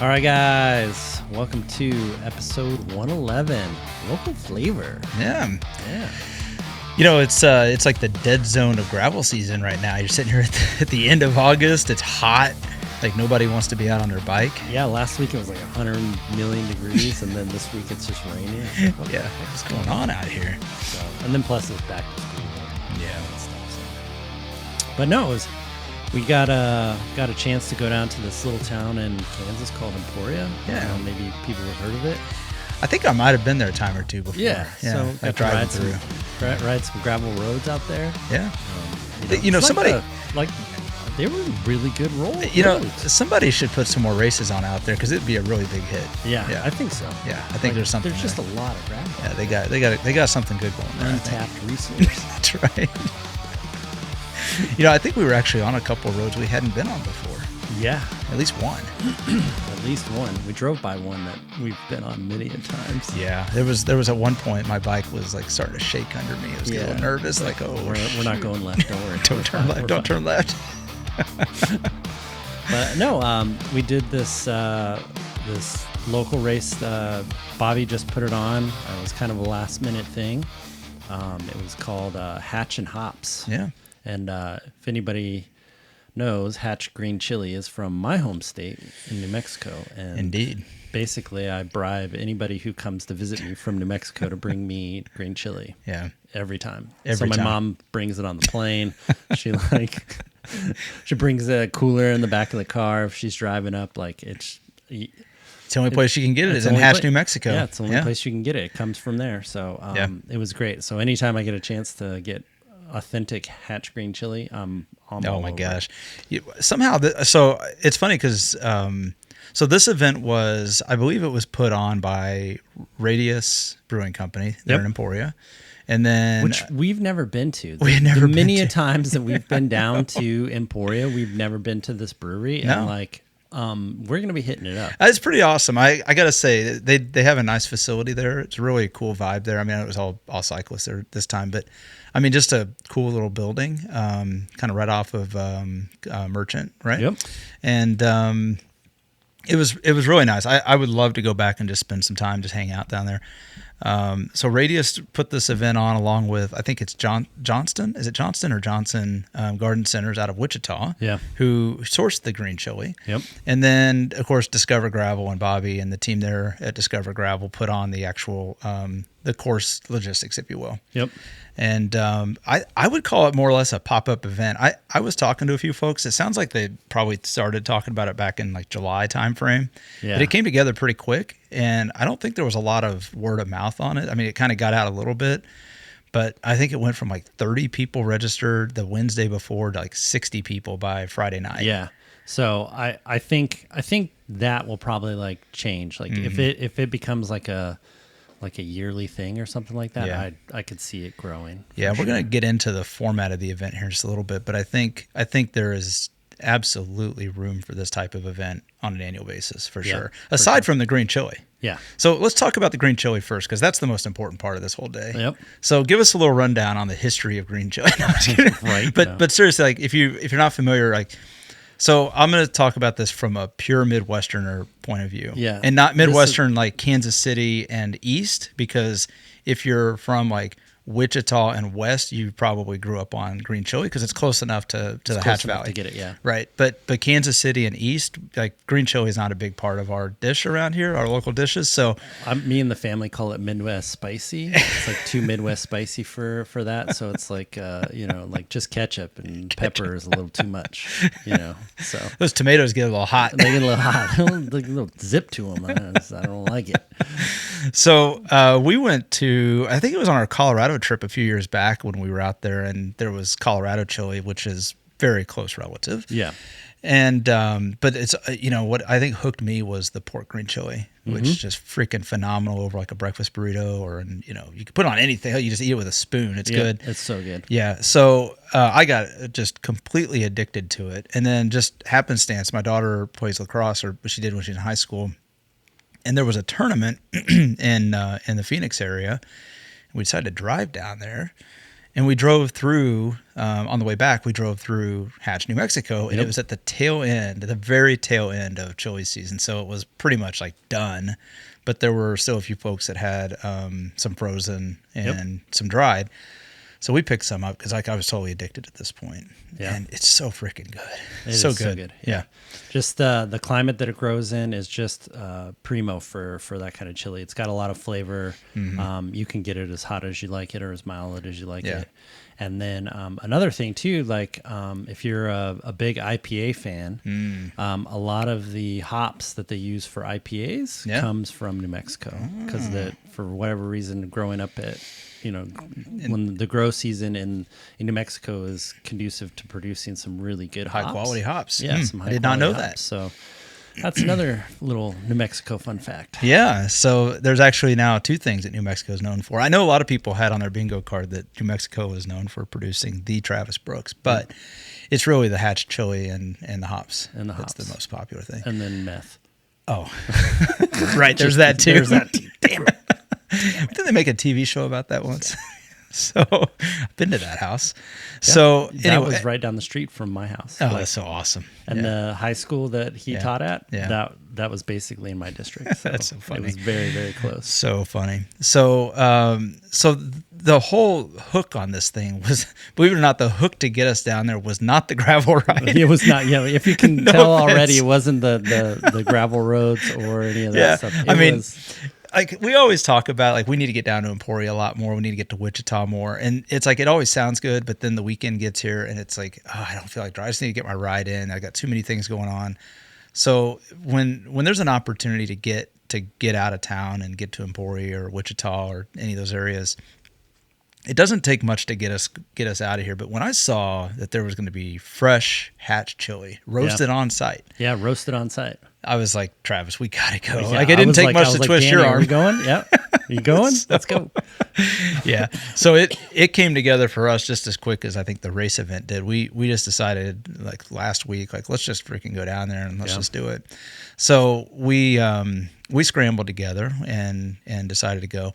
All right, guys, welcome to episode 111, Local Flavor. Yeah. Yeah. You know, it's like the dead zone of gravel season right now. You're sitting here at the end of August. It's hot. Like nobody wants to be out on their bike. Yeah, last week it was like 100 million degrees, and then this week it's just raining. Yeah, what's going on out here? So, and then plus it's back to school. Yeah. And stuff, so. But no, we got a chance to go down to this little town in Kansas called Emporia. Yeah. Maybe people have heard of it. I think I might have been there a time or two before. Yeah. So like got to driving ride some gravel roads out there. Yeah. You know, somebody they were really good roads. Somebody should put some more races on out there because it'd be a really big hit. Yeah, I think so. Yeah, I think there's something. There's just there. a lot of gravel. Yeah, they got something good going there. Untapped resource. That's right. I think we were actually on a couple of roads we hadn't been on before. Yeah, at least one. At least one. We drove by one that we've been on many a times. Yeah, there was at one point my bike was like starting to shake under me. I was getting a little nervous. Like, we're not going left. Don't worry. Don't turn left. Don't turn left. But no, we did this local race. Bobby just put it on. It was kind of a last minute thing. It was called Hatch and Hops. Yeah. And if anybody knows, Hatch Green Chili is from my home state in New Mexico. And indeed. Basically, I bribe anybody who comes to visit me from New Mexico to bring me green chili. Yeah. Every time. Every time. My mom brings it on the plane. She brings a cooler in the back of the car if she's driving up. It's the only place you can get it is in Hatch, New Mexico. Yeah, it's the only place you can get it. It comes from there. So It was great. So anytime I get a chance to get authentic Hatch green chili, I'm oh my gosh. Somehow, so it's funny because so this event was, I believe it was put on by Radius Brewing Company there in Emporia. And then, which we've never been to. We've never been many a times that we've been down to Emporia, we've never been to this brewery. No. And we're going to be hitting it up. It's pretty awesome. I got to say, they have a nice facility there. It's really a cool vibe there. I mean, it was all cyclists there this time, but I mean, just a cool little building, kind of right off of Merchant, right? Yep. And it was really nice. I would love to go back and just spend some time, just hang out down there. So Radius put this event on along with, I think it's Johnston. Is it Johnston or Johnson Garden Centers out of Wichita? Yeah. Who sourced the green chili. Yep. And then, of course, Discover Gravel and Bobby and the team there at Discover Gravel put on the actual, the course logistics, if you will. Yep. And I would call it more or less a pop-up event. I was talking to a few folks. It sounds like they probably started talking about it back in like July timeframe. Yeah. But it came together pretty quick, and I don't think there was a lot of word of mouth on it. I mean, it kind of got out a little bit, but I think it went from like 30 people registered the Wednesday before to like 60 people by Friday night. Yeah. So I think that will probably like change. Like if it becomes like a yearly thing or something like that, yeah. I could see it growing. Yeah, we're going to get into the format of the event here in just a little bit, but I think there is absolutely room for this type of event on an annual basis for sure. Aside from the green chili. Yeah. So let's talk about the green chili first, because that's the most important part of this whole day. Yep. So give us a little rundown on the history of green chili. No, I'm just kidding. Right. But seriously, like if you're not familiar, like. So I'm going to talk about this from a pure Midwesterner point of view. Yeah. And not Midwestern like Kansas City and East, because if you're from like Wichita and West, you probably grew up on green chili because it's close enough to the Hatch Valley to get it. Yeah. Right. But Kansas City and East, like green chili is not a big part of our dish around here, our local dishes. So me and the family call it Midwest spicy. It's like too Midwest spicy for that. So it's like, like just ketchup and pepper is a little too much, so those tomatoes get a little hot. They get a little hot, like a little zip to them. I don't like it. So we went to, I think it was on our Colorado trip a few years back when we were out there, and there was Colorado chili, which is very close relative. Yeah. And but it's what I think hooked me was the pork green chili, which is just freaking phenomenal over like a breakfast burrito, or you can put it on anything. You just eat it with a spoon. It's good. It's so good. Yeah. So I got just completely addicted to it, and then just happenstance, my daughter plays lacrosse, or she did when she was in high school, and there was a tournament in the Phoenix area. We decided to drive down there. And we drove through, on the way back, we drove through Hatch, New Mexico, and it was at the very tail end of chili season. So it was pretty much like done, but there were still a few folks that had some frozen and some dried. So we picked some up because I was totally addicted at this point. Yeah. And it's so freaking good. It's so good. Yeah. Just the climate that it grows in is just primo for that kind of chili. It's got a lot of flavor. Mm-hmm. You can get it as hot as you like it or as mild as you like it. And then another thing too, like if you're a big IPA fan, a lot of the hops that they use for IPAs comes from New Mexico because for whatever reason, growing up at when the grow season in New Mexico is conducive to producing some really good high quality hops. Yeah, some high I did not know hops. that. So that's another little New Mexico fun fact. Yeah, so there's actually now 2 things that New Mexico is known for. I know a lot of people had on their bingo card that New Mexico is known for producing the Travis Brooks, but it's really the Hatch chili and the hops. That's the most popular thing. And then meth. Oh, right. There's that too. There's that too. Damn it. Didn't they make a TV show about that once? So I've been to that house. Yeah, so anyway, that was right down the street from my house. Oh, that's so awesome. And the high school that he taught at, that was basically in my district. So that's so funny. It was very, very close. So funny. So so the whole hook on this thing was, believe it or not, the hook to get us down there was not the gravel ride. It was not. Yeah, if you can tell already, it wasn't the gravel roads or any of that stuff. I mean, like we always talk about, like we need to get down to Emporia a lot more. We need to get to Wichita more. And it's like, it always sounds good, but then the weekend gets here and it's like, oh, I don't feel like driving. I just need to get my ride in. I got too many things going on. So when there's an opportunity to get out of town and get to Emporia or Wichita or any of those areas, it doesn't take much to get us out of here. But when I saw that there was going to be fresh Hatch chili roasted on site. Yeah, roasted on site. I was like, Travis, we got to go. Yeah, like, it didn't take much to twist your arm. Are you going? Yeah. You going? Let's go. Yeah. So it came together for us just as quick as I think the race event did. We just decided like last week, like, let's just freaking go down there and let's just do it. So we scrambled together and decided to go.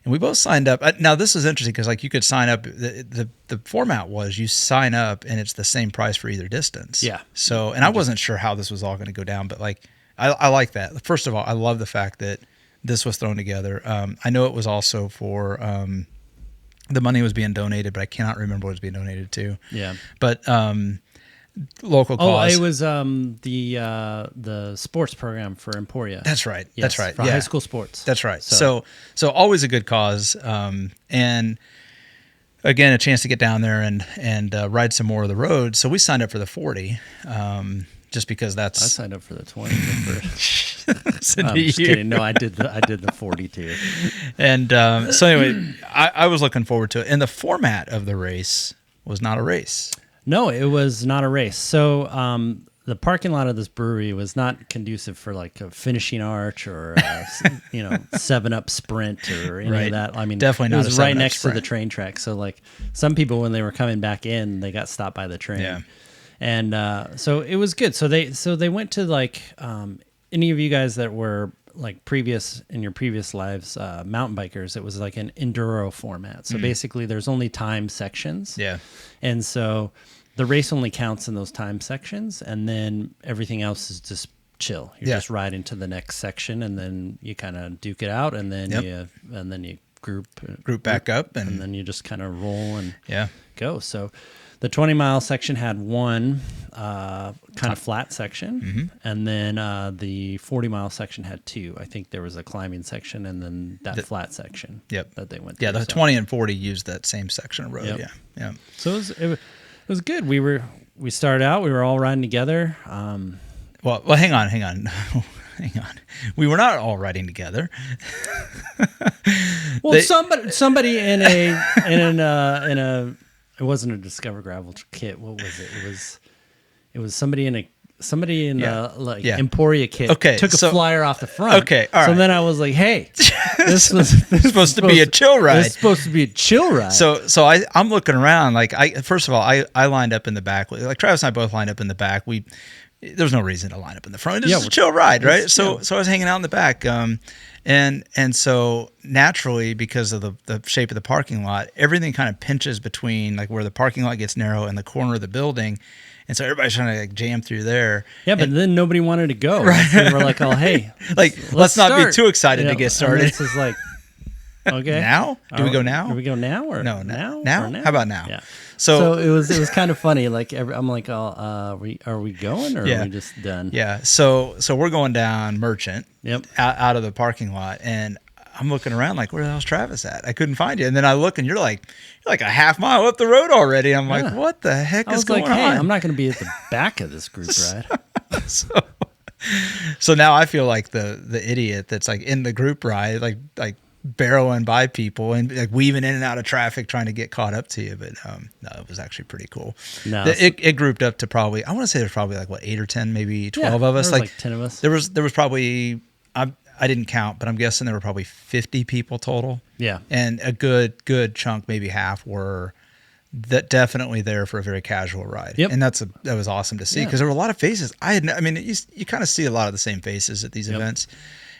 And we both signed up. Now, this is interesting because, like, you could sign up. The format was you sign up and it's the same price for either distance. Yeah. So, and I wasn't sure how this was all going to go down, but, like, I like that. First of all, I love the fact that this was thrown together. I know it was also for the money was being donated, but I cannot remember what it was being donated to. Yeah. But local cause. Oh, it was the sports program for Emporia. That's right. Yes, that's right. For high school sports. That's right. So always a good cause. And again, a chance to get down there and ride some more of the road. So we signed up for the 40. Just because I signed up for the 20. I'm just kidding. No, I did the 40 too. And so anyway, I was looking forward to it. And the format of the race was not a race. No, it was not a race. So the parking lot of this brewery was not conducive for like a finishing arch or 7-Up sprint or any of that. I mean, definitely not. It was right next to the train track. So like some people, when they were coming back in, they got stopped by the train. Yeah. And so it was good. So they went to like any of you guys that were like in your previous lives mountain bikers. It was like an enduro format. So basically, there's only time sections. Yeah. And so the race only counts in those time sections, and then everything else is just chill. You're just riding to the next section, and then you kind of duke it out, and then you group back up, and then you just kind of roll and go. So the 20-mile section had one kind of flat section, and then the 40-mile section had two. I think there was a climbing section and then that flat section that they went through. Yeah, the 20 and 40 used that same section of road. Yep. Yeah. So it was good. We started out. We were all riding together. Well, hang on. Hang on. We were not all riding together. Well, somebody in a it wasn't a Discover Gravel kit. What was it? It was somebody in the Emporia kit. Okay, took a flyer off the front. Okay, all right. So then I was like, hey, this was supposed to be a chill ride. This is supposed to be a chill ride. So I'm looking around. Like first of all, I lined up in the back. Like Travis and I both lined up in the back. We there was no reason to line up in the front. It was a chill ride, right? So I was hanging out in the back. And so naturally, because of the shape of the parking lot, everything kind of pinches between like where the parking lot gets narrow and the corner of the building. And so everybody's trying to like jam through there. Yeah, but then nobody wanted to go. Right? So we're like, oh, hey, let's not be too excited to get started. This is like, okay. Now? Do we go now? Do we go now or no? Now? How about now? Yeah. So it was kind of funny. Like I'm like, oh, are we going or are we just done? Yeah. So we're going down Merchant. Yep. Out of the parking lot, and I'm looking around like, where the hell's Travis at? I couldn't find you. And then I look, and you're like a half mile up the road already. I'm like, what the heck is going on? Hey, I'm not going to be at the back of this group ride. So now I feel like the idiot that's like in the group ride, like barreling by people and like weaving in and out of traffic trying to get caught up to you. But no, it was actually pretty cool. No, it grouped up to probably, I want to say there's probably like 8 or 10, maybe 12 of us. There was like 10 of us. There was probably, I didn't count, but I'm guessing there were probably 50 people total. Yeah. And a good chunk, maybe half, were definitely there for a very casual ride. Yep. And that was awesome to see because there were a lot of faces. You kind of see a lot of the same faces at these events,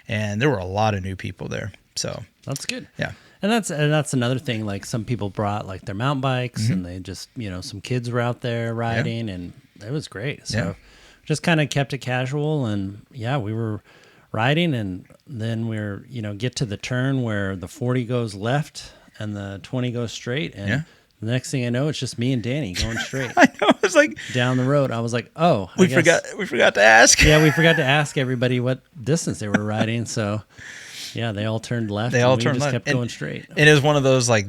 and there were a lot of new people there. So that's good. Yeah. And that's another thing. Like some people brought like their mountain bikes and they just, some kids were out there riding and it was great. So just kind of kept it casual and we were riding and then we're, get to the turn where the 40 goes left and the 20 goes straight. And the next thing I know, it's just me and Dany going straight. I know. It was like down the road. I was like, oh, we forgot to ask. Yeah. We forgot to ask everybody what distance they were riding. So yeah, they all turned left. We just kept going straight. And it was one of those like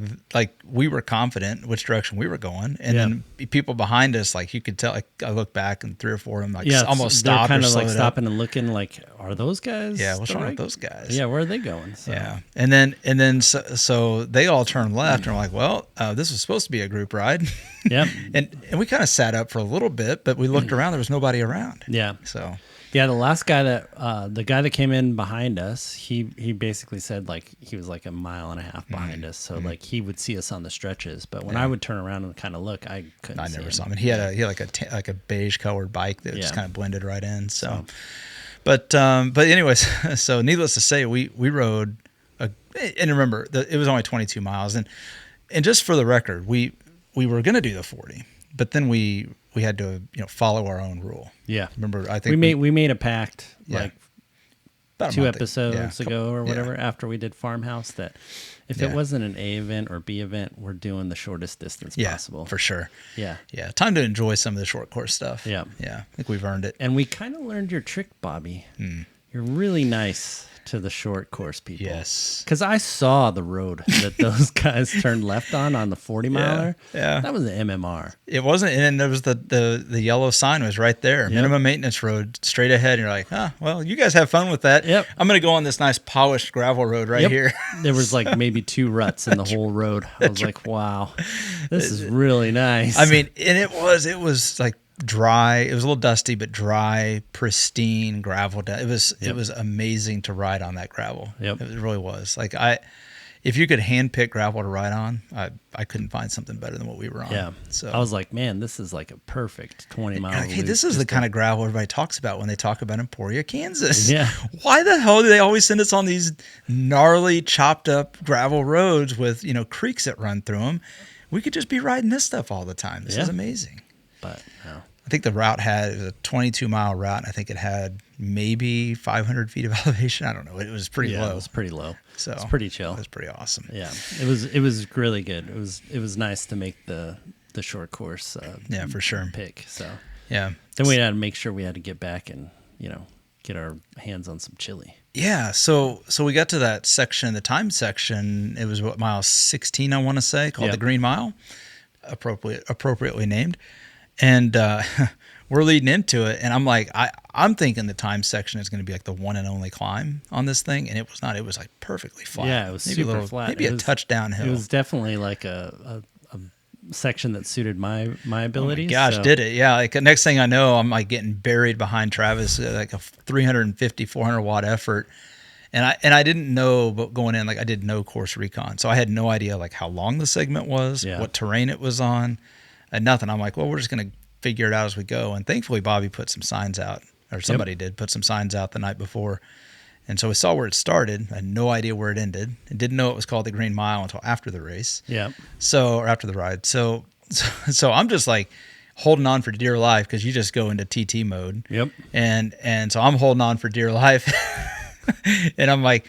we were confident which direction we were going, and then people behind us, like you could tell. Like I looked back and 3 or 4 of them almost stopped. Kind or of like stopping up. and looking, like, are those guys? Yeah, what's wrong with those guys? Yeah, where are they going? So. Yeah, and then so they all turned left, and we're like, well, this was supposed to be a group ride. Yep. and we kind of sat up for a little bit, but we looked around. There was nobody around. Yeah. So. Yeah, the last guy the guy that came in behind us, he basically said like he was like a mile and a half behind us, so like he would see us on the stretches. But when I would turn around and kind of look, I couldn't. I never saw him. And he had like a beige colored bike that just kind of blended right in. So, but anyways, so needless to say, we rode, and remember it was only 22 miles, and just for the record, we were gonna do the 40, but then we had to follow our own rule. Yeah. Remember, I think we made a pact like about 2 episodes ago or whatever after we did Farmhouse that if it wasn't an A event or B event, we're doing the shortest distance possible. For sure. Yeah. Yeah. Time to enjoy some of the short course stuff. Yeah. Yeah. I think we've earned it. And we kind of learned your trick, Bobby. You're really nice to the short course people. Yes. Because I saw the road that those guys turned left on the 40 miler. Yeah. That was an MMR. It wasn't, and then there was the yellow sign was right there. Yep. Minimum maintenance road straight ahead. And you're like, well, you guys have fun with that. Yep. I'm going to go on this nice polished gravel road right here. There was like maybe 2 ruts in the whole road. I was like, wow, this is really nice. I mean, and it was like dry. It was a little dusty, but dry, pristine gravel. It was amazing to ride on that gravel. Yep. It really was. Like if you could handpick gravel to ride on, I couldn't find something better than what we were on. Yeah. So I was like, man, this is like a perfect 20 mile. Hey, this is the kind of gravel everybody talks about when they talk about Emporia, Kansas. Yeah. Why the hell do they always send us on these gnarly, chopped up gravel roads with creeks that run through them? We could just be riding this stuff all the time. This is amazing. But no. I think the route it was a 22-mile route, and I think it had maybe 500 feet of elevation. I don't know. It was pretty low. It was pretty low. So it's pretty chill. It was pretty awesome. Yeah, it was really good. It was nice to make the short course. For sure. Pick. So yeah. Then we had to make sure we had to get back and get our hands on some chili. Yeah. So we got to that section, the time section. It was mile 16, I want to say, called the Green Mile, appropriately named. And we're leading into it, and I'm like, I'm thinking the time section is going to be like the one and only climb on this thing, and it was not. It was like perfectly flat. Yeah, it was super flat. Maybe a touchdown hill. It was definitely like a section that suited my abilities. Oh my gosh, did it? Yeah. Like the next thing I know, I'm like getting buried behind Travis, like a 350, 400 watt effort. And I didn't know, but going in, like I did no course recon, so I had no idea like how long the segment was, what terrain it was on. Nothing. I'm like, well, we're just going to figure it out as we go. And thankfully, Bobby put some signs out, or somebody did put some signs out the night before. And so we saw where it started. I had no idea where it ended, and didn't know it was called the Green Mile until after the race. Yeah. Or after the ride. So I'm just like holding on for dear life, because you just go into TT mode. Yep. And so I'm holding on for dear life, and I'm like,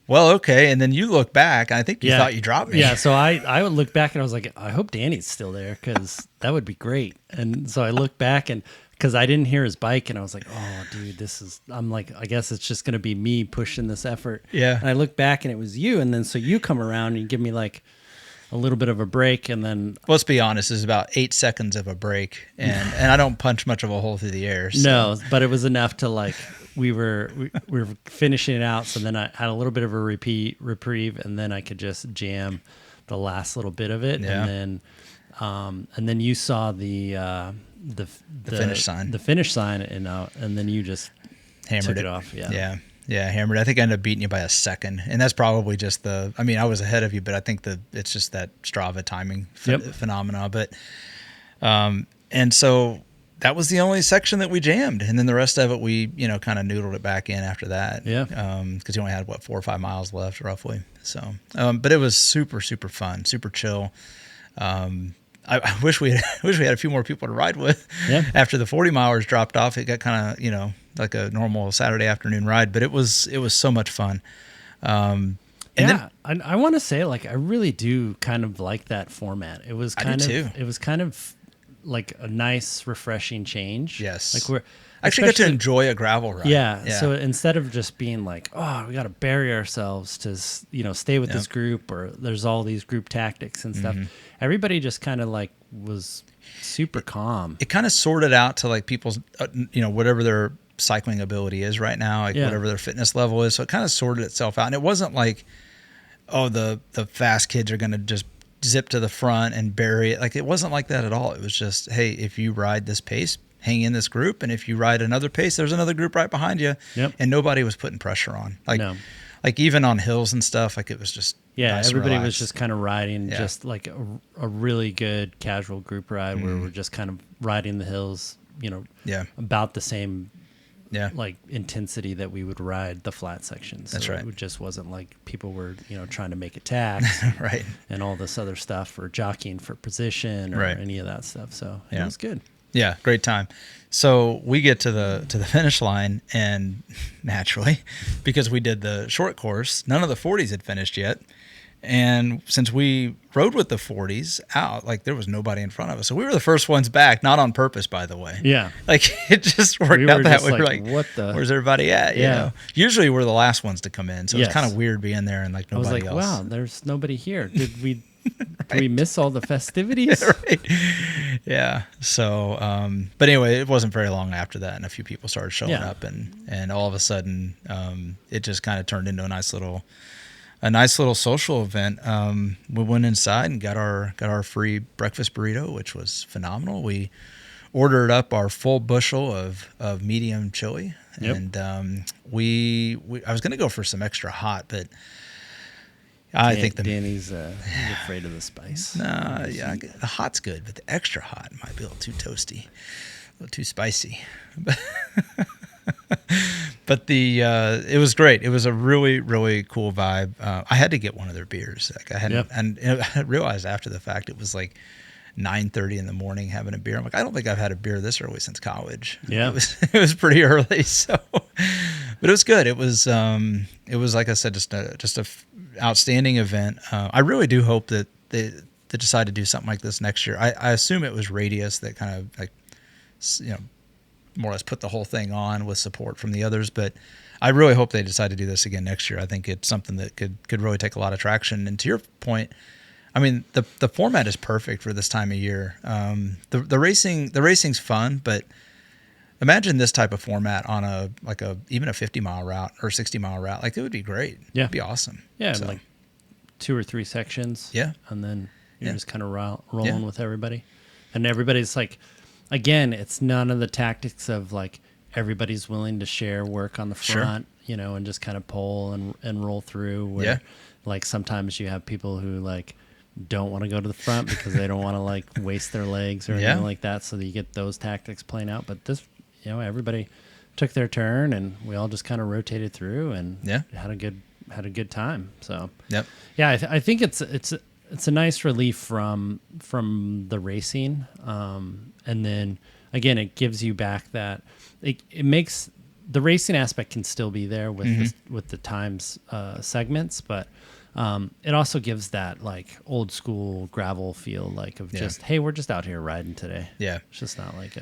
well, okay. And then you look back, and I think you thought you dropped me. Yeah. So I would look back, and I was like, I hope Danny's still there, because that would be great. And so I looked back, and because I didn't hear his bike, and I was like, oh, dude, I'm like, I guess it's just going to be me pushing this effort. Yeah. And I looked back, and it was you. And then so you come around and you give me like a little bit of a break, and then let's be honest, it's about 8 seconds of a break, and I don't punch much of a hole through the air. So. No, but it was enough to like we were finishing it out. So then I had a little bit of a reprieve, and then I could just jam the last little bit of it, Yeah. and then you saw the finish sign, and then you just hammered took it off. Yeah, hammered. I think I ended up beating you by a second, and that's probably just I was ahead of you, but I think it's just that Strava timing phenomena. But and so that was the only section that we jammed, and then the rest of it we kind of noodled it back in after that. Yeah. Because you only had 4 or 5 miles left roughly. So, but it was super super fun, super chill. I wish we had a few more people to ride with. Yeah. After the 40 milers dropped off, it got kind of like a normal Saturday afternoon ride, but it was so much fun. I want to say, like, I really do kind of like that format. It was kind of like a nice, refreshing change. Yes. Like I actually got to enjoy a gravel ride. Yeah. So instead of just being like, oh, we got to bury ourselves to, stay with this group, or there's all these group tactics and stuff, everybody just kind of like was super calm. It kind of sorted out to like people's, whatever their cycling ability is right now, like whatever their fitness level is. So it kind of sorted itself out. And it wasn't like, oh, the fast kids are going to just zip to the front and bury it. Like, it wasn't like that at all. It was just, hey, if you ride this pace, hang in this group, and if you ride another pace, there's another group right behind you. Yep. And nobody was putting pressure on. Like even on hills and stuff, like it was just nice, everybody relaxed. was just kind of riding just like a really good casual group ride where we're just kind of riding the hills, about the same like intensity that we would ride the flat sections. So that's right. It just wasn't like people were, trying to make attacks right. and all this other stuff, or jockeying for position or any of that stuff. So it was good. Yeah, great time. So we get to the finish line, and naturally, because we did the short course, none of the 40s had finished yet. And since we rode with the 40s out, like there was nobody in front of us. So we were the first ones back, not on purpose, by the way. Yeah. Like it just worked out that way. We're like, what the? Where's everybody at? You know? Usually we're the last ones to come in. So it's kind of weird being there and like nobody else. I was like, wow, there's nobody here. Did we miss all the festivities? Right. Yeah. So, but anyway, it wasn't very long after that, and a few people started showing up, and all of a sudden, it just kind of turned into a nice little social event. We went inside and got our free breakfast burrito, which was phenomenal. We ordered up our full bushel of medium chili, and I was going to go for some extra hot, but I think Danny's he's afraid of the spice. Nah, the hot's good, but the extra hot might be a little too toasty, a little too spicy. But it was great. It was a really, really cool vibe. I had to get one of their beers. Like and I realized after the fact it was like 9:30 in the morning having a beer. I'm like, I don't think I've had a beer this early since college. Yeah, it was pretty early. So, but it was good. It was like I said, just a outstanding event. I really do hope that they decide to do something like this next year. I assume it was Radius that kind of like, more or less put the whole thing on with support from the others, but I really hope they decide to do this again next year. I think it's something that could really take a lot of traction. And to your point, I mean, the format is perfect for this time of year. The racing's fun, but imagine this type of format on even a 50-mile route or 60-mile route. Like, it would be great. Yeah. It'd be awesome. Yeah, so. Like 2 or 3 sections. Yeah. And then you're just kind of rolling with everybody. And everybody's like, again, it's none of the tactics of like everybody's willing to share work on the front, and just kind of pull and roll through. Where, like sometimes you have people who like don't want to go to the front because they don't want to like waste their legs or anything like that. So that you get those tactics playing out. But this, everybody took their turn and we all just kind of rotated through and had a good time. So I think it's a nice relief from the racing. And then again, it gives you back that it makes the racing aspect can still be there with with the times segments, but it also gives that like old school gravel feel, like of just, hey, we're just out here riding today. Yeah, it's just not like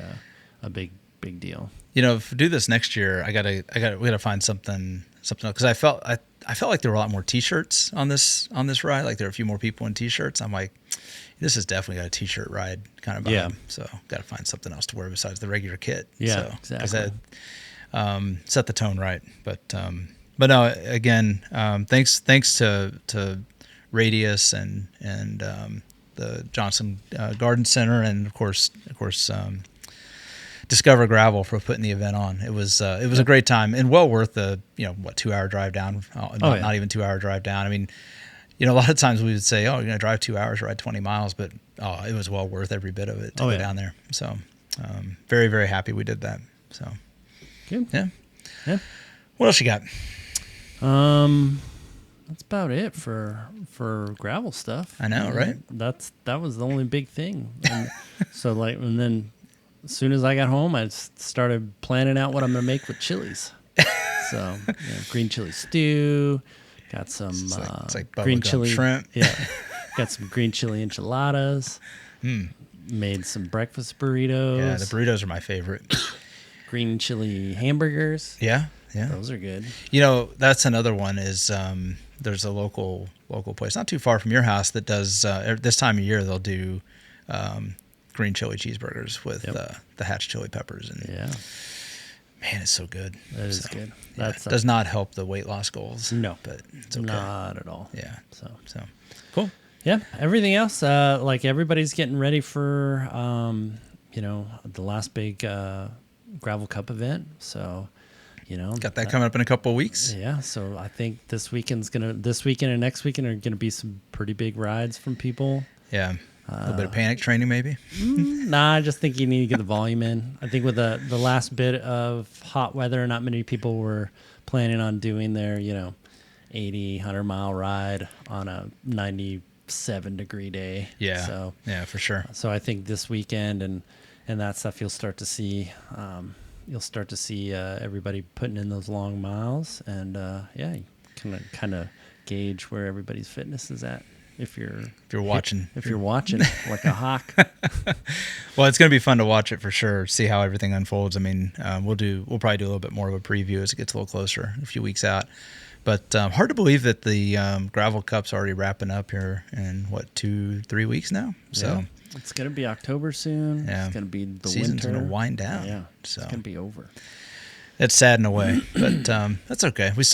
a big deal. If we do this next year, we gotta find something else, because I felt like there were a lot more T-shirts on this ride. Like there were a few more people in T-shirts. I'm like, this has definitely got a T-shirt ride kind of vibe. Yeah. So got to find something else to wear besides the regular kit. Yeah, so, exactly. Set the tone right. But no, again, thanks to Radius and the Johnson Garden Center, and of course Discover Gravel for putting the event on. It was a great time and well worth the 2-hour drive down. Not even 2-hour drive down. I mean, a lot of times we would say, oh, you're going to drive 2 hours, ride 20 miles, but it was well worth every bit of it to go down there. So very, very happy we did that. So good. Yeah. What else you got? That's about it for gravel stuff. I know, right? That was the only big thing. And and then as soon as I got home, I started planning out what I'm going to make with chilies. So green chili stew, got some it's like green chili shrimp. Yeah, got some green chili enchiladas. Made some breakfast burritos. Yeah, the burritos are my favorite. Green chili hamburgers. Yeah. Those are good. That's another one is there's a local place not too far from your house that does this time of year they'll do green chili cheeseburgers with the hatch chili peppers, and man, it's so good. That is good. That does not help the weight loss goals. No, but it's okay. Not at all. Yeah. So cool. Yeah. Everything else, like everybody's getting ready for the last big Gravel Cup event. So got that coming up in a couple of weeks. Yeah, so I think this weekend and next weekend are gonna be some pretty big rides from people. Yeah, a little bit of panic training maybe. Nah, I just think you need to get the volume in. I think with the last bit of hot weather, not many people were planning on doing their 80, 100-mile ride on a 97-degree day. Yeah, so yeah, for sure. So I think this weekend and that stuff you'll start to see. Everybody putting in those long miles, and you can kind of gauge where everybody's fitness is at if you're watching like a hawk. Well, it's going to be fun to watch it for sure. See how everything unfolds. I mean, we'll probably do a little bit more of a preview as it gets a little closer, a few weeks out. But hard to believe that the Gravel Cup's already wrapping up here in 2-3 weeks now. So. Yeah. It's going to be October soon. Yeah. It's going to be the season's winter. going to wind down. Yeah. So. It's going to be over. It's sad in a way, but that's okay. We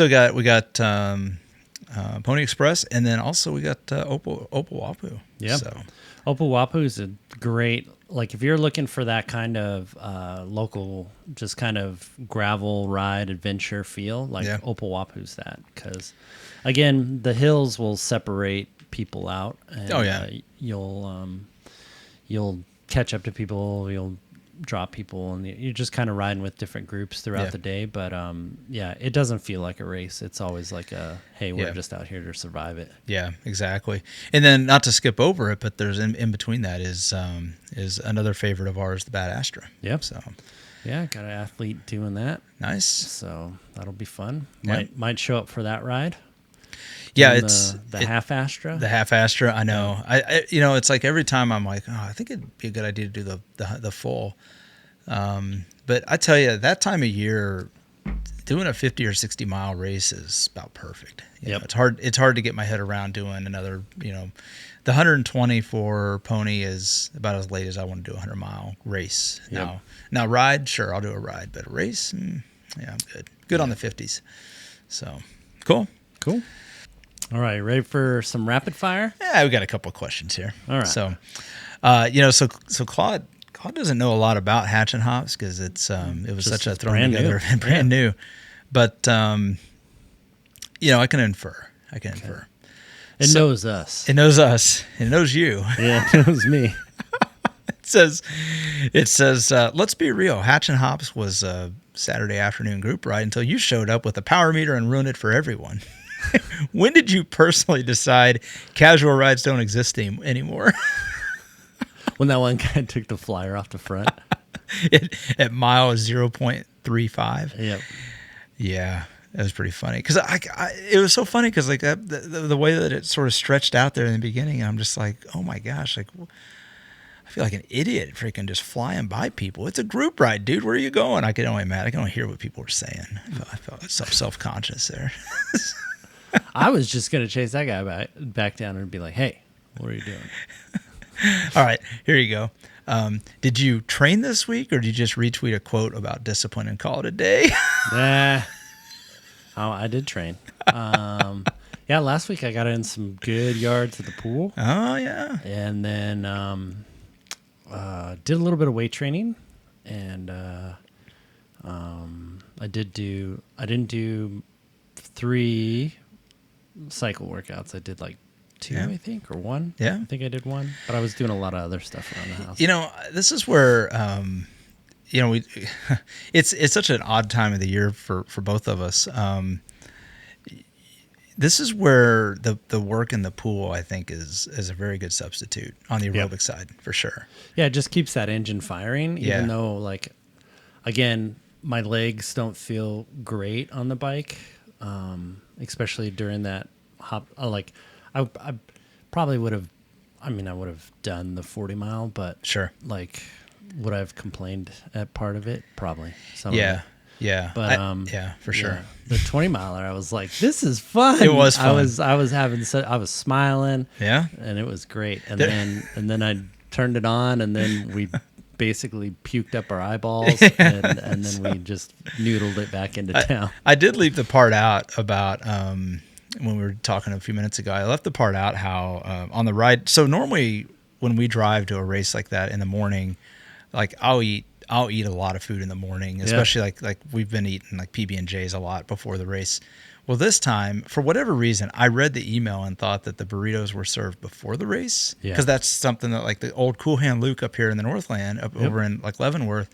got Pony Express, and then also we got Opal Wapu. Yeah. So. Opal Wapu is a great, like if you're looking for that kind of local, just kind of gravel ride adventure feel, like Opal Wapu's that. Because again, the hills will separate people out. And, you'll catch up to people, you'll drop people, and you're just kind of riding with different groups throughout the day. But it doesn't feel like a race. It's always like hey, we're just out here to survive it. Yeah, exactly. And then not to skip over it, but there's in between that is another favorite of ours, the Bad Astra. Yep. So yeah, got an athlete doing that. Nice. So that'll be fun. Might show up for that ride. Yeah, it's the half Astra. The half Astra, I know. I it's like every time I'm like, I think it'd be a good idea to do the full. But I tell you, that time of year, doing a 50 or 60 mile race is about perfect. It's hard to get my head around doing another. The 120 for Pony is about as late as I want to do a 100-mile race. Yep. Now ride, sure, I'll do a ride, but a race, I'm good. Good on the 50s. So cool. All right, ready for some rapid fire? Yeah, we got a couple of questions here. All right. So, so Claude doesn't know a lot about Hatch and Hops because it was Just such a thrown together, new. brand new. But I can infer. It knows us. It knows us. It knows you. Yeah, it knows me. It says, let's be real. Hatch and Hops was a Saturday afternoon group ride until you showed up with a power meter and ruined it for everyone. When did you personally decide casual rides don't exist anymore? When that one guy took the flyer off the front. At mile 0.35. Yep. Yeah, that was pretty funny. Because it was so funny because like the way that it sort of stretched out there in the beginning, I'm just like, oh my gosh, like I feel like an idiot freaking just flying by people. It's a group ride, dude. Where are you going? I can only hear what people were saying. I felt self-conscious there. I was just going to chase that guy back down and be like, hey, what are you doing? All right, here you go. Did you train this week or did you just retweet a quote about discipline and call it a day? Nah. Oh, I did train. Yeah, last week I got in some good yards at the pool. Oh, yeah. And then did a little bit of weight training. And I didn't do 3 cycle workouts. I did like 2, I think, or 1. Yeah. I think I did 1. But I was doing a lot of other stuff around the house. You know, this is where, it's such an odd time of the year for both of us. This is where the work in the pool, I think, is a very good substitute on the aerobic side, for sure. Yeah, it just keeps that engine firing, Yeah. even though, like, again, my legs don't feel great on the bike, especially during that hop. I probably would have, I would have done the 40 mile, but Sure. like, would I have complained at part of it? Probably. Yeah. Yeah. But yeah, for sure. The 20 miler, I was like, this is fun. It was fun. I was smiling. Yeah. And it was great. And then I turned it on, and then we basically puked up our eyeballs, and then we just noodled it back into town. I did leave the part out about when we were talking a few minutes ago. I left the part out how on the ride. So normally when we drive to a race like that in the morning, like I'll eat a lot of food in the morning, especially like we've been eating like PB&Js a lot before the race. Well, this time, for whatever reason, I read the email and thought that the burritos were served before the race, because that's something that like the old Cool Hand Luke up here in the Northland, over in like Leavenworth,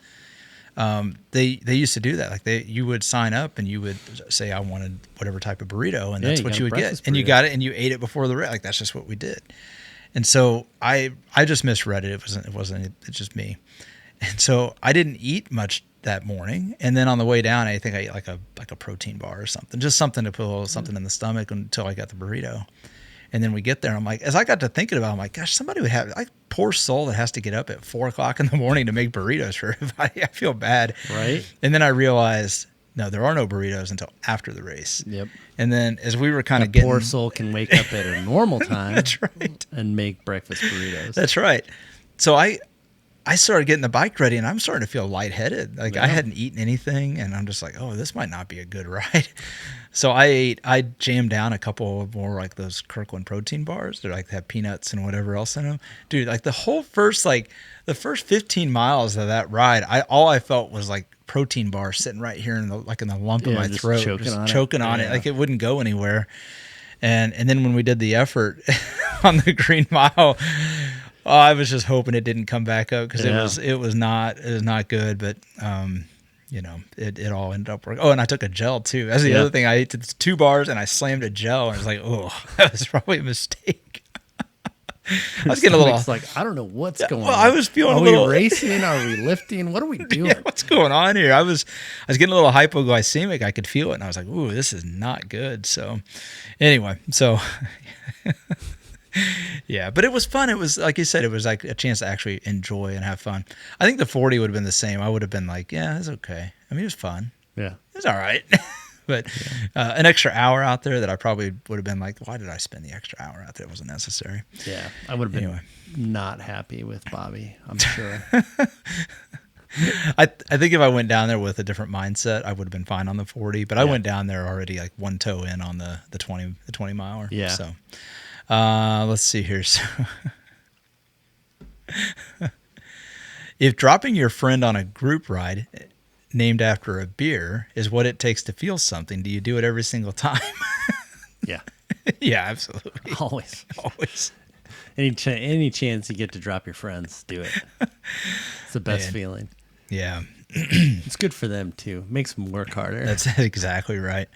they used to do that. Like you would sign up and you would say, I wanted whatever type of burrito, and that's what you would get, and you got it and you ate it before the race. Like that's just what we did. And so I just misread it. It wasn't. It's just me. And so I didn't eat much that morning. And then on the way down, I think I ate like a protein bar or something, just something to put a little something in the stomach until I got the burrito. And then we get there, I'm like, as I got to thinking about it, I'm like, gosh, somebody would have, like, poor soul that has to get up at 4:00 in the morning to make burritos for everybody. I feel bad. Right. And then I realized, no, there are no burritos until after the race. Yep. And then as we were kind of getting, poor soul can wake up at a normal time. That's right. And make breakfast burritos. That's right. So I started getting the bike ready, and I'm starting to feel lightheaded. Like I hadn't eaten anything, and I'm just like, oh, this might not be a good ride. So I jammed down a couple more like those Kirkland protein bars. They're like have peanuts and whatever else in them. Dude, like the first 15 miles of that ride, all I felt was like protein bar sitting right here in the lump of my throat, choking on it. Like it wouldn't go anywhere. And then when we did the effort on the Green Mile, I was just hoping it didn't come back up, because it was not good. But it all ended up working. Oh, and I took a gel too. That's the other thing. I ate 2 bars and I slammed a gel, and I was like, oh, that was probably a mistake. I was getting a little like, I don't know what's going on. I was feeling a little. Are we racing? Are we lifting? What are we doing? Yeah, what's going on here? I was getting a little hypoglycemic. I could feel it, and I was like, ooh, this is not good. So anyway, yeah, but it was fun. It was, like you said, it was like a chance to actually enjoy and have fun. I think the 40 would have been the same. I would have been like, yeah, it's okay. I mean, it was fun. Yeah. It was all right. But an extra hour out there that I probably would have been like, why did I spend the extra hour out there? It wasn't necessary. Yeah, I would have been not happy with Bobby, I'm sure. I think if I went down there with a different mindset, I would have been fine on the 40. But I went down there already like one toe in on the 20 miler. Yeah. So let's see here. So if dropping your friend on a group ride named after a beer is what it takes to feel something, do you do it every single time? Yeah. Yeah, absolutely. Always. Always. Any chance you get to drop your friends, do it. It's the best feeling. Yeah. It's good for them too. Makes them work harder. That's exactly right.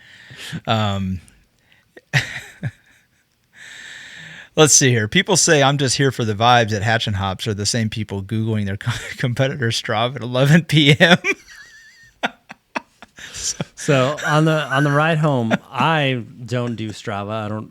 Let's see here. People say I'm just here for the vibes at Hatch and Hops are the same people Googling their competitor Strava at 11 p.m. So on the ride home, I don't do Strava.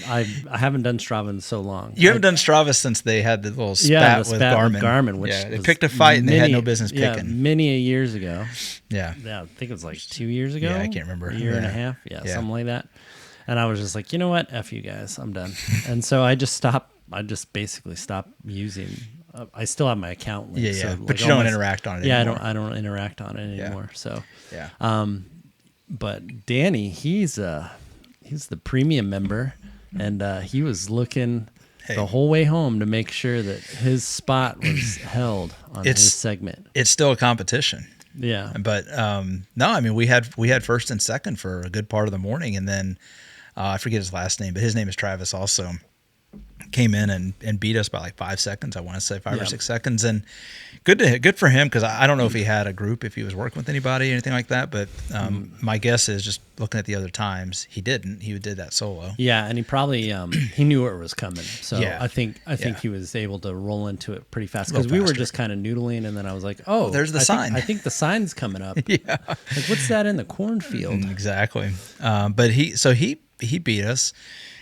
I haven't done Strava in so long. You haven't done Strava since they had the little spat, with Garmin. Which they picked a fight and they had no business picking. Yeah, many years ago. Yeah. Yeah, I think it was like 2 years ago. Yeah, I can't remember. A year and a half. Yeah, something like that. And I was just like, you know what? F you guys. I'm done. And so I just stopped. I just basically stopped using. I still have my account link. Yeah, so but you don't interact on it anymore. I don't interact on it anymore. So, yeah. But Dany, he's the premium member, and he was looking the whole way home to make sure that his spot was held on his segment. It's still a competition. Yeah. But no, I mean we had first and second for a good part of the morning, and then I forget his last name, but his name is Travis also. Came in and beat us by like 5 seconds. I want to say 5 or 6 seconds, and good for him because I don't know if he had a group, if he was working with anybody, anything like that. But my guess is just looking at the other times, he didn't. He did that solo. Yeah, and he probably he knew it was coming. So yeah. I think he was able to roll into it pretty fast because we were just kind of noodling, and then I was like, oh, there's the sign. I think the sign's coming up. Yeah, like what's that in the cornfield? Exactly. But he beat us.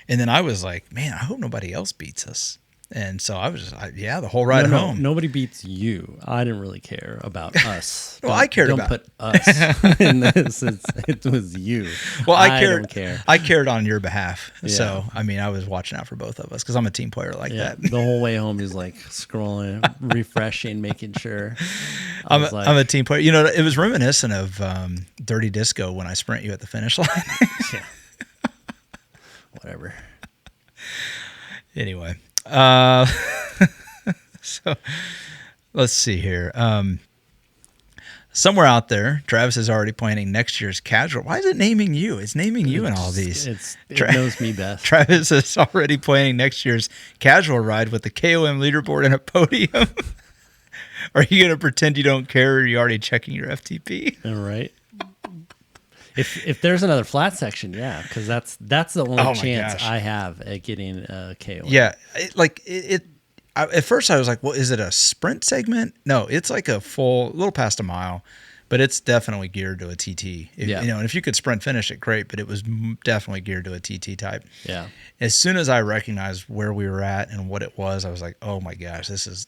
And then I was like, man, I hope nobody else beats us. And so I was just, the whole ride home. Nobody beats you. I didn't really care about us. Well, I cared about. Don't put us in this. It was you. Well, I don't care. I cared on your behalf. Yeah. So, I mean, I was watching out for both of us because I'm a team player like that. The whole way home, he's like scrolling, refreshing, making sure. I'm a team player. You know, it was reminiscent of Dirty Disco when I sprint you at the finish line. Yeah. Whatever. Anyway, so let's see here. Somewhere out there, Travis is already planning next year's casual. Why is it naming you? It's naming you in all these. It knows me best. Travis is already planning next year's casual ride with the KOM leaderboard and a podium. Are you going to pretend you don't care, or are you already checking your FTP? All right. If there's another flat section, yeah, because that's the only chance I have at getting a KO. Yeah, at first I was like, well, is it a sprint segment? No, it's like a little past a mile, but it's definitely geared to a TT. And if you could sprint finish it, great, but it was definitely geared to a TT type. Yeah. As soon as I recognized where we were at and what it was, I was like, oh my gosh, this is.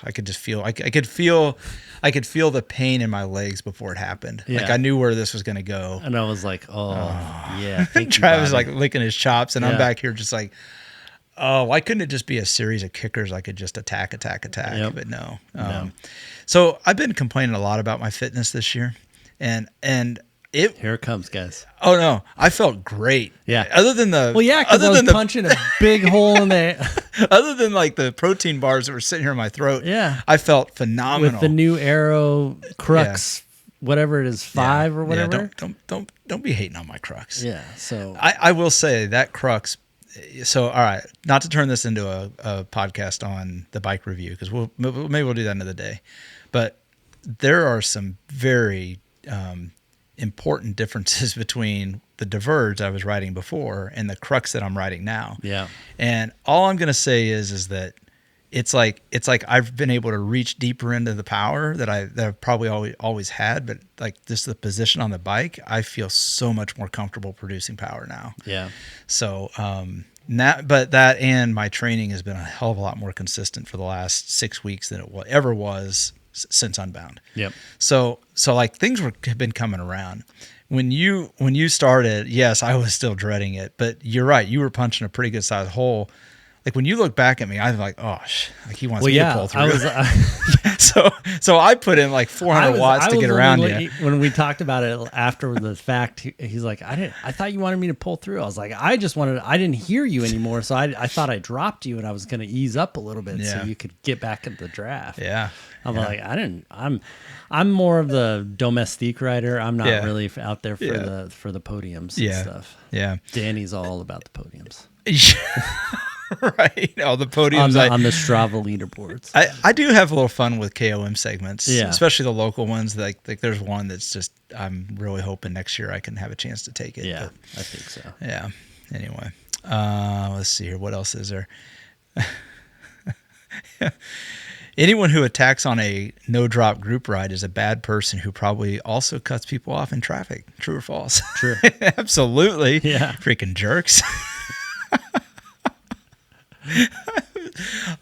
I could just feel. I could feel the pain in my legs before it happened. Yeah. Like I knew where this was going to go. And I was like, yeah. Travis was like licking his chops, and I'm back here just like, oh, why couldn't it just be a series of kickers I could just attack? Yep. But no. So I've been complaining a lot about my fitness this year, and here it comes, guys. Oh no, I felt great. Yeah. Other than because I was punching a big hole in there. Other than like the protein bars that were sitting here in my throat. Yeah. I felt phenomenal. With the new Aero Crux, whatever it is, 5 or whatever. Yeah, don't be hating on my Crux. Yeah. So I will say that Crux. So, all right, not to turn this into a podcast on the bike review, because maybe we'll do that another day. But there are some very important differences between the Diverge I was riding before and the Crux that I'm riding now. Yeah. And all I'm going to say is that it's like I've been able to reach deeper into the power that I've probably always had, but like just the position on the bike, I feel so much more comfortable producing power now. Yeah. So, but that and my training has been a hell of a lot more consistent for the last 6 weeks than it ever was since Unbound. Yep. So like things have been coming around. When you started, yes, I was still dreading it, but you're right. You were punching a pretty good sized hole. like when you look back at me, I'm like, oh, like he wants Well, me yeah, to pull through. I was. So I put in like 400 watts to get around you. When we talked about it after the fact, he's like, I thought you wanted me to pull through. I was like, I didn't hear you anymore. So I thought I dropped you and I was going to ease up a little bit so you could get back into the draft. Yeah. I'm like, I'm more of the domestique rider. I'm not really out there for the podiums and stuff. Yeah. Dany's all about the podiums. Right. All the podiums on the Strava leaderboards. I do have a little fun with KOM segments, yeah. especially the local ones. Like there's one that's just, I'm really hoping next year I can have a chance to take it. Yeah, I think so. Yeah. Anyway, let's see here. What else is there? Anyone who attacks on a no-drop group ride is a bad person who probably also cuts people off in traffic. True or false? True. Absolutely. Yeah. Freaking jerks.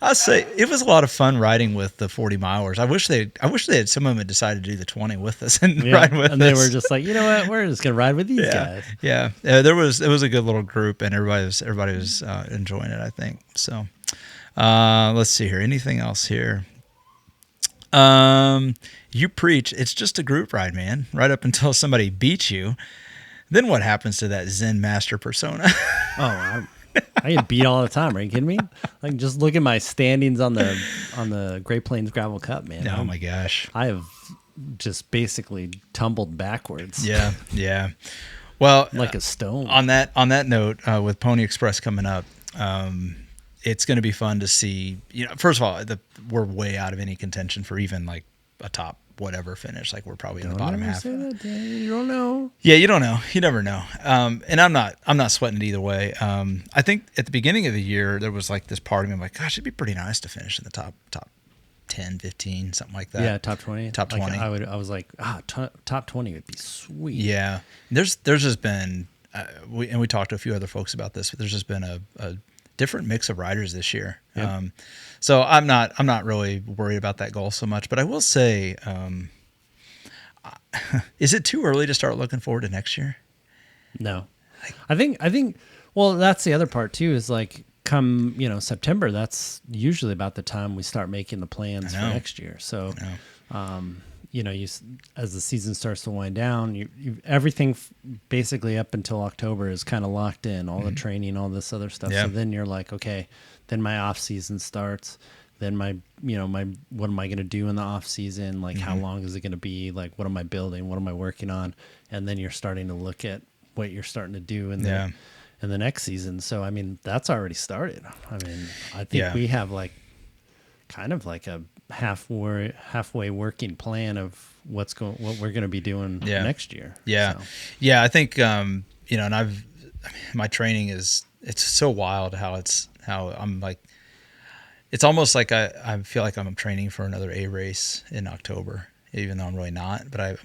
I'll say it was a lot of fun riding with the 40 milers. I wish they had some of them had decided to do the 20 with us and ride with us. And they were just like, you know what, we're just gonna ride with these guys. Yeah. It was a good little group, and everybody was enjoying it, I think. So let's see here. Anything else here? You preach. It's just a group ride, man. Right up until somebody beats you. Then what happens to that Zen master persona? I get beat all the time. Are you kidding me? Like, just look at my standings on the Great Plains Gravel Cup, man. Oh my gosh, I have just basically tumbled backwards. Yeah. Well, like a stone. On that note, with Pony Express coming up, it's going to be fun to see. First of all, we're way out of any contention for even like a top whatever finish. Like we're probably in the bottom half. Say that, you don't know. Yeah, you don't know. You never know. And I'm not sweating it either way. I think at the beginning of the year there was like this part of me, I'm like, gosh, it'd be pretty nice to finish in the top 10, 15, something like that. Yeah, top 20. Top 20. I was like, top 20 would be sweet. Yeah. There's just been we talked to a few other folks about this, but there's just been a different mix of riders this year. Yep. So I'm not really worried about that goal so much, but I will say, is it too early to start looking forward to next year? No, I think, well, that's the other part too, is like come, September, that's usually about the time we start making the plans for next year. So, as the season starts to wind down, everything basically up until October is kind of locked in, all the training, all this other stuff. Yeah. So then you're like, okay, then my off season starts. Then my what am I going to do in the off season? Like, how long is it going to be? Like, what am I building? What am I working on? And then you're starting to look at what you're starting to do in the next season. So, I mean, that's already started. I mean, I think we have like kind of like a halfway working plan of what we're going to be doing next year. Yeah. So. Yeah. I think, and my training it's so wild how I'm like, it's almost like I feel like I'm training for another A race in October, even though I'm really not, but I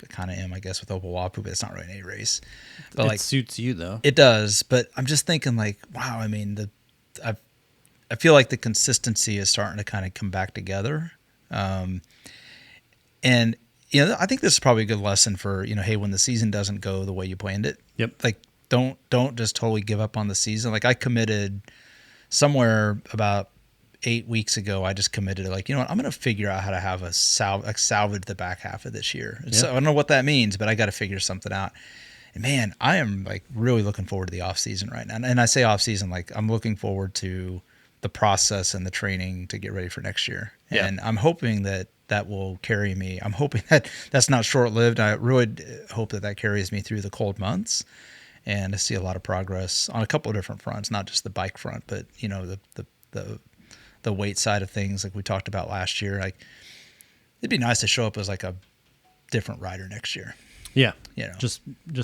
kind of am, I guess, with Opawapu, but it's not really an A race. But it suits you though. It does. But I'm just thinking like, wow, I mean, I feel like the consistency is starting to kind of come back together. And, I think this is probably a good lesson for, hey, when the season doesn't go the way you planned it, like don't just totally give up on the season. Like I committed somewhere about 8 weeks ago, I just committed to like, I'm going to figure out how to have salvage the back half of this year. So I don't know what that means, but I got to figure something out. And man, I am like really looking forward to the off season right now. And I say off season, like I'm looking forward to the process and the training to get ready for next year. Yeah. And I'm hoping that will carry me. I'm hoping that that's not short lived. I really hope that carries me through the cold months and to see a lot of progress on a couple of different fronts, not just the bike front, but the weight side of things, like we talked about last year. Like it'd be nice to show up as like a different rider next year. Yeah. Just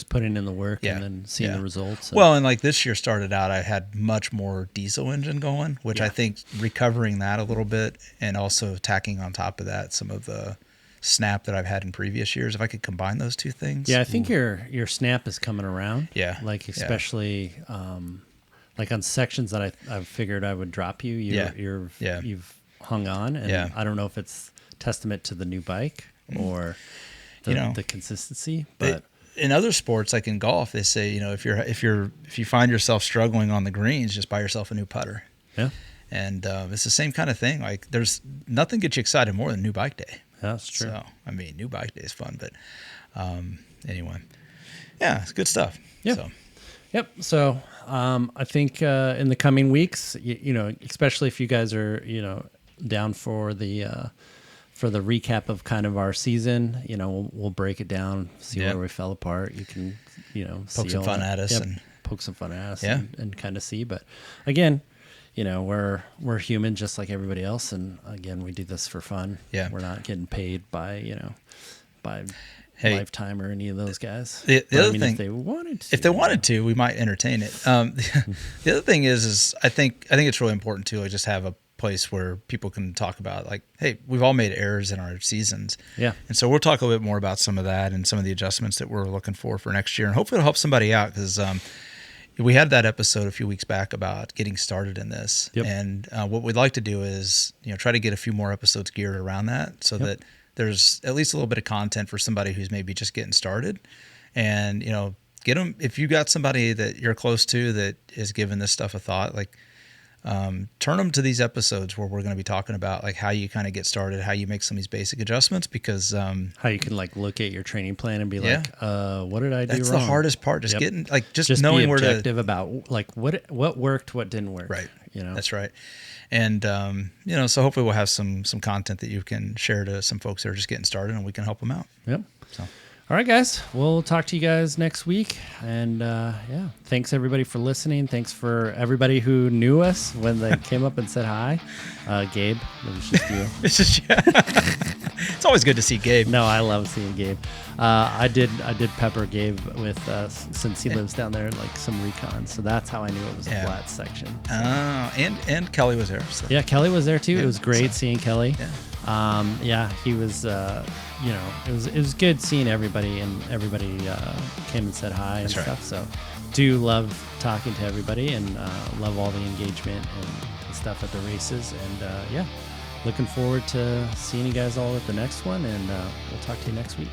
putting in the work and then seeing the results. Well, and like this year started out, I had much more diesel engine going, which I think recovering that a little bit and also tacking on top of that some of the snap that I've had in previous years. If I could combine those two things. Yeah. I think your snap is coming around. Yeah. Like especially, like on sections that I figured I would drop you, you've hung on, and I don't know if it's testament to the new bike or the consistency, but in other sports, like in golf, they say, if you find yourself struggling on the greens, just buy yourself a new putter. Yeah. And it's the same kind of thing. Like, there's nothing gets you excited more than new bike day. That's true. So, I mean, new bike day is fun, but anyway, yeah, it's good stuff. Yeah. So. Yep. So I think in the coming weeks, you know, especially if you guys are, you know, down for the recap of kind of our season, you know, we'll break it down, see where we fell apart. You can, you know, poke some fun at us and poke some fun at us and kind of see. But again, you know, we're human just like everybody else, and again, we do this for fun. Yeah, we're not getting paid by, you know, by Lifetime or any of those guys. The other thing, if they wanted to, we might entertain it. The other thing is I think it's really important to just have a place where people can talk about, like, hey, we've all made errors in our seasons. Yeah. And so we'll talk a little bit more about some of that and some of the adjustments that we're looking for next year, and hopefully it'll help somebody out, because we had that episode a few weeks back about getting started in this. Yep. And what we'd like to do is, you know, try to get a few more episodes geared around that, so that there's at least a little bit of content for somebody who's maybe just getting started. And, you know, get them, if you got somebody that you're close to that is giving this stuff a thought, like, turn them to these episodes where we're going to be talking about, like, how you kind of get started, how you make some of these basic adjustments, because how you can, like, look at your training plan and be like, what did I do wrong? That's the hardest part, just getting, like, just knowing where to... Just be objective about, like, what worked, what didn't work. Right. You know? That's right. And, you know, so hopefully we'll have some content that you can share to some folks that are just getting started, and we can help them out. Yep. So. All right, guys. We'll talk to you guys next week. And thanks everybody for listening. Thanks for everybody who knew us when they came up and said hi. Gabe, it was just you. It's just It's always good to see Gabe. No, I love seeing Gabe. I did pepper Gabe with since he lives down there, like, some recon. So that's how I knew it was a flat section. So. And Kelly was there. So. Yeah, Kelly was there too. It was great seeing Kelly. Yeah. He was. You know, it was good seeing everybody, and everybody came and said hi and stuff. So, do love talking to everybody, and love all the engagement and stuff at the races. And looking forward to seeing you guys all at the next one. And we'll talk to you next week.